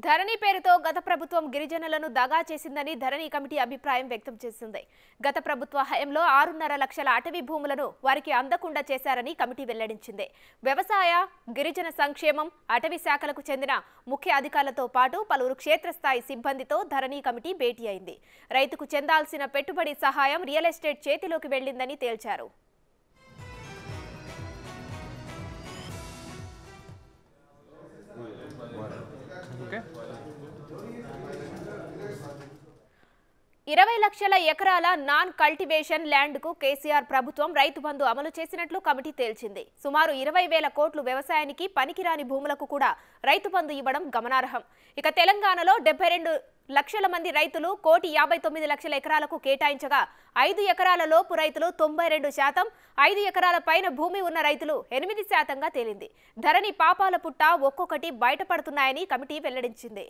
ధరణి పేరుతో గత ప్రభుత్వం గిరిజనులను దగా చేసిందని ధరణి కమిటీ అభిప్రాయం వ్యక్తం చేసింది. గత ప్రభుత్వ హయాంలో 6.5 లక్షల అటవీ భూములను వారికి అందకుండా చేశారని కమిటీ వెల్లడించింది. వ్యవసాయ, గిరిజన సంక్షేమం, అటవీ శాఖలకు చెందిన ముఖ్య అధికారులతో పాటు పలువురు క్షేత్రస్థాయి సిబ్బందితో ధరణి కమిటీ భేటీ అయింది. రైతుకు చెందాల్సిన పెట్టుబడి సహాయం రియల్ ఎస్టేట్ చేతిలోకి వెళ్లిందని తేల్చారు. Okay. 20 లక్షల ఎకరాల నాన్ కల్టివేషన్ ల్యాండ్ కు కేసీఆర్ ప్రభుత్వం రైతు బంధు అమలు చేసినట్లు కమిటీ తేల్చింది. సుమారు 20,000 కోట్లు వ్యవసాయానికి పనికిరాని భూములకు కూడా రైతు బంధు ఇవ్వడం గమనార్హం. ఇక తెలంగాణలో 72 లక్షల మంది రైతులు 1,59 లక్షల ఎకరాలకు కేటాయించగా 5 ఎకరాల లోపు రైతులు 92%, 5 ఎకరాల పైన భూమి ఉన్న రైతులు 8%గా తేలింది. ధరణి పాపాల పుట్ట ఒక్కొక్కటి బయటపడుతున్నాయని కమిటీ వెల్లడించింది.